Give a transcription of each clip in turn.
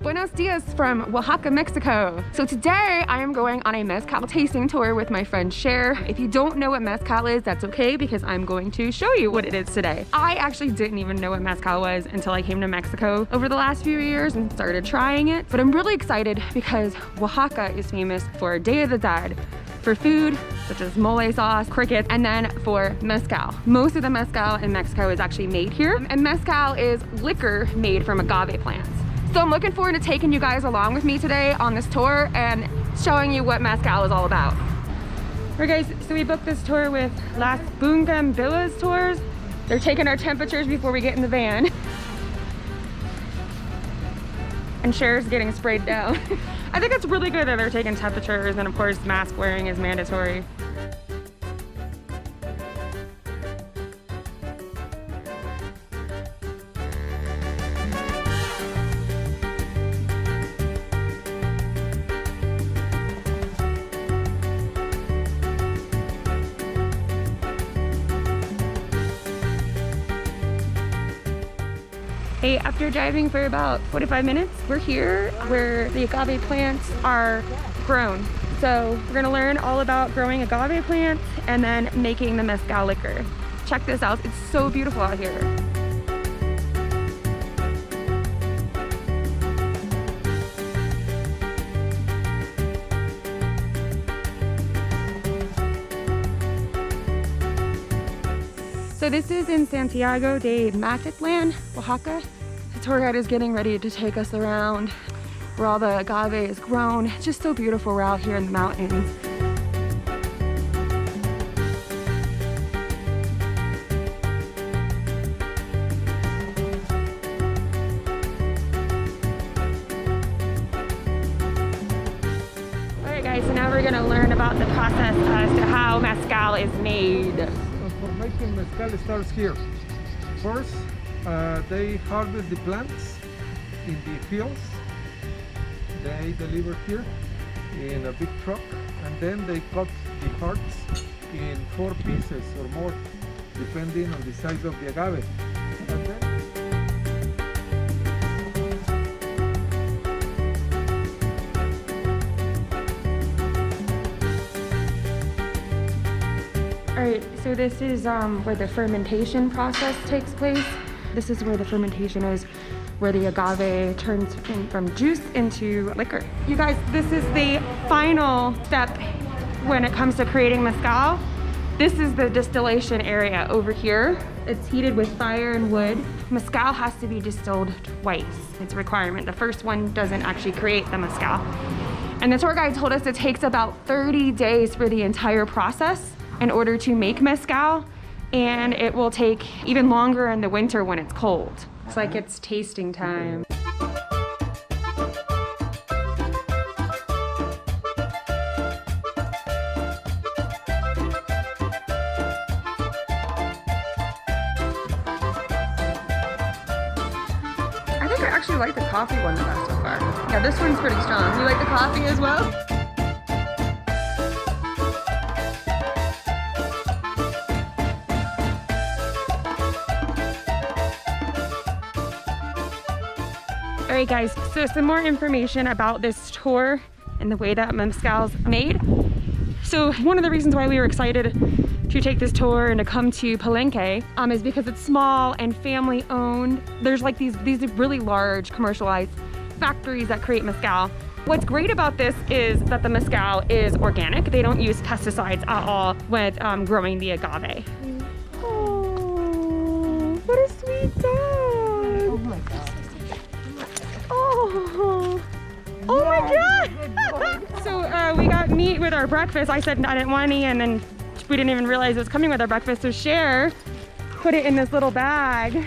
Buenos dias from Oaxaca, Mexico. So today I am going on a mezcal tasting tour with my friend Cher. If you don't know what mezcal is, that's okay because I'm going to show you what it is today. I actually didn't even know what mezcal was until I came to Mexico over the last few years and started trying it. But I'm really excited because Oaxaca is famous for Day of the Dead, for food such as mole sauce, crickets, and then for mezcal. Most of the mezcal in Mexico is actually made here, and mezcal is liquor made from agave plants. So I'm looking forward to taking you guys along with me today on this tour and showing you what mezcal is all about. Alright guys, so we booked this tour with Las Bungambillas Tours. They're taking our temperatures before we get in the van. And Cher's getting sprayed down. I think it's really good that they're taking temperatures, and of course mask wearing is mandatory. Hey, after driving for about 45 minutes, we're here where the agave plants are grown. So we're gonna learn all about growing agave plants and then making the mezcal liquor. Check this out, it's so beautiful out here. So this is in Santiago de Matitlan, Oaxaca. The tour guide is getting ready to take us around where all the agave is grown. It's just so beautiful. We're out here in the mountains. All right guys, so now we're gonna learn about the process as to how mezcal is made. For making mezcal starts here. First, they harvest the plants in the fields. They deliver here in a big truck, and then they cut the hearts in 4 pieces or more, depending on the size of the agave. And then Alright, so this is where the fermentation process takes place. This is where the fermentation is, where the agave turns from juice into liquor. You guys, this is the final step when it comes to creating mezcal. This is the distillation area over here. It's heated with fire and wood. Mezcal has to be distilled twice. It's a requirement. The first one doesn't actually create the mezcal. And the tour guide told us it takes about 30 days for the entire process in order to make mezcal, and it will take even longer in the winter when it's cold. It's like it's tasting time. I think I actually like the coffee one the best so far. Yeah, this one's pretty strong. You like the coffee as well? All right guys, so some more information about this tour and the way that mezcal's made. So one of the reasons why we were excited to take this tour and to come to Palenque is because it's small and family owned. There's like these really large commercialized factories that create mezcal. What's great about this is that the mezcal is organic. They don't use pesticides at all with growing the agave. Oh, what a sweet dog. Oh my God. Oh my God! So we got meat with our breakfast. I said I didn't want any, and then we didn't even realize it was coming with our breakfast. So Cher put it in this little bag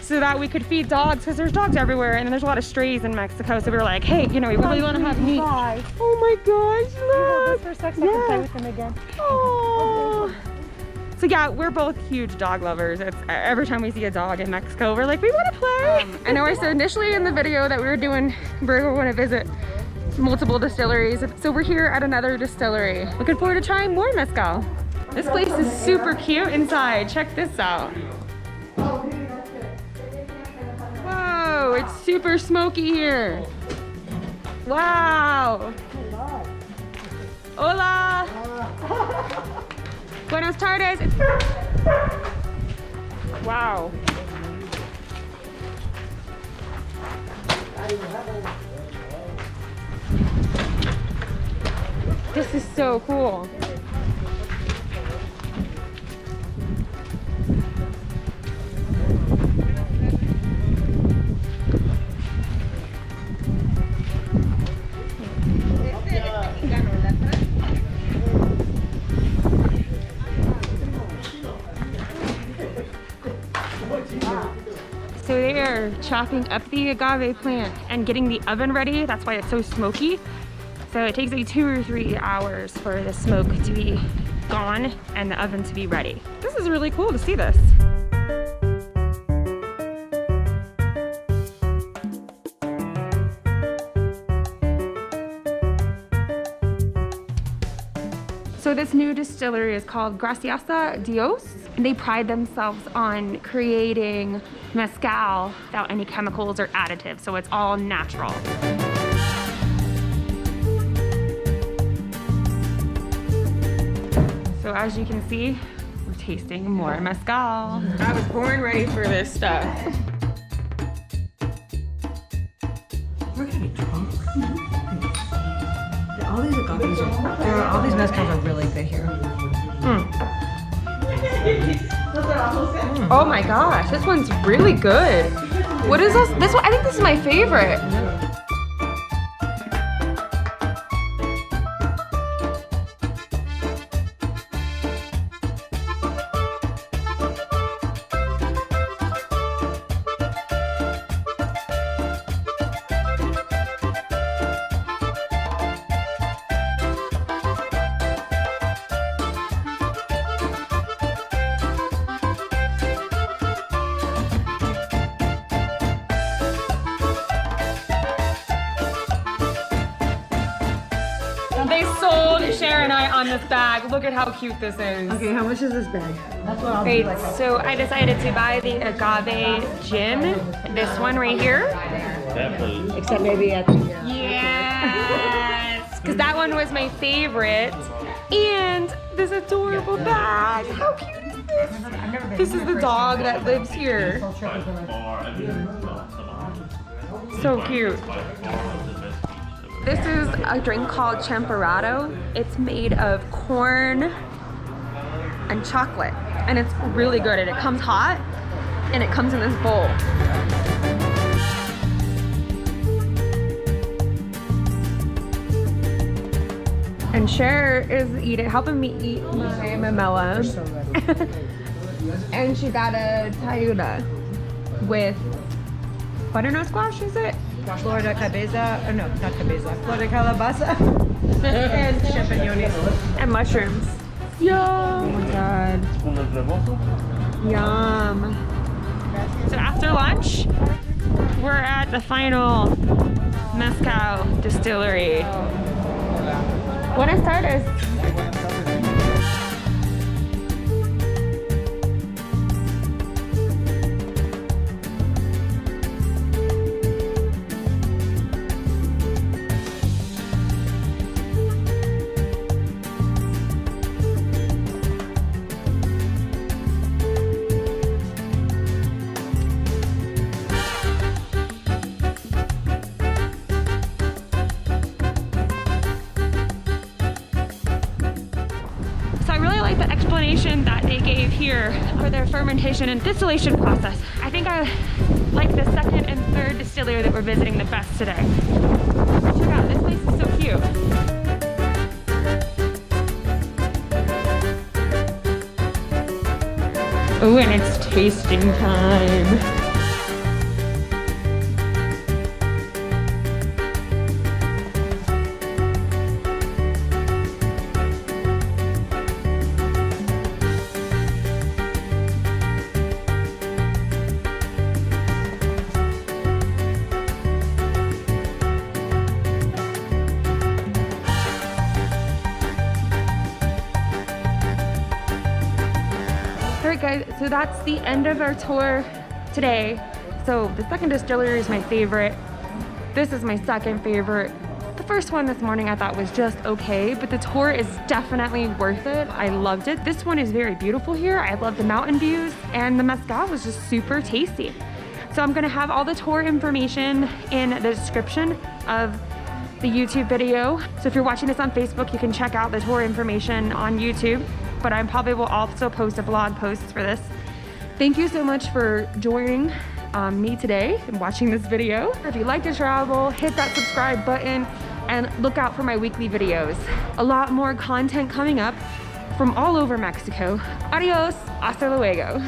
so that we could feed dogs, because there's dogs everywhere and there's a lot of strays in Mexico. So we were like, hey, you know, we really want to have meat. Oh my gosh, look! For a sec, so I can play with them again. Oh. So yeah, we're both huge dog lovers. It's, every time we see a dog in Mexico, we're like, we want to play. I know I said initially in the video that we're going to visit multiple distilleries. So we're here at another distillery. Looking forward to trying more mezcal. This place is super cute inside. Check this out. Whoa, it's super smoky here. Wow. Hola. Buenos tardes. Wow. This is so cool. So they are chopping up the agave plant and getting the oven ready. That's why it's so smoky. So it takes like 2 or 3 hours for the smoke to be gone and the oven to be ready. This is really cool to see this. So this new distillery is called Gracias a Dios. And they pride themselves on creating mezcal without any chemicals or additives, so it's all natural. So as you can see, we're tasting more mezcal. I was born ready for this stuff. We're gonna be drunk. All these agaves all these mezcals are really good here. Oh my gosh, this one's really good. What is this? This one, I think this is my favorite. They sold Cher and I on this bag. Look at how cute this is. Okay, how much is this bag? That's what I'll Great, do. so I decided to buy the agave gin. This one right here. Except maybe at the Yes! Because that one was my favorite. And this adorable bag. How cute is this? This is the dog that lives here. So cute. This is a drink called Champorado. It's made of corn and chocolate. And it's really good. And it comes hot. And it comes in this bowl. And Cher is helping me eat my mamela. And she got a tayuda with butternut squash, is it? Flor de cabeza, oh no, not cabeza, flor de calabaza, and champignons. And mushrooms. Yum! Oh my god. Yum. So after lunch, we're at the final Mezcal Distillery. Buenas tardes. That they gave here for their fermentation and distillation process. I think I like the second and third distillery that we're visiting the best today. Check out, this place is so cute. Oh, and it's tasting time. Alright guys, so that's the end of our tour today. So the second distillery is my favorite. This is my second favorite. The first one this morning I thought was just okay, but the tour is definitely worth it. I loved it. This one is very beautiful here. I love the mountain views, and the mezcal was just super tasty. So I'm gonna have all the tour information in the description of the YouTube video. So if you're watching this on Facebook, you can check out the tour information on YouTube, but I probably will also post a blog post for this. Thank you so much for joining me today and watching this video. If you like to travel, hit that subscribe button and look out for my weekly videos. A lot more content coming up from all over Mexico. Adios, hasta luego.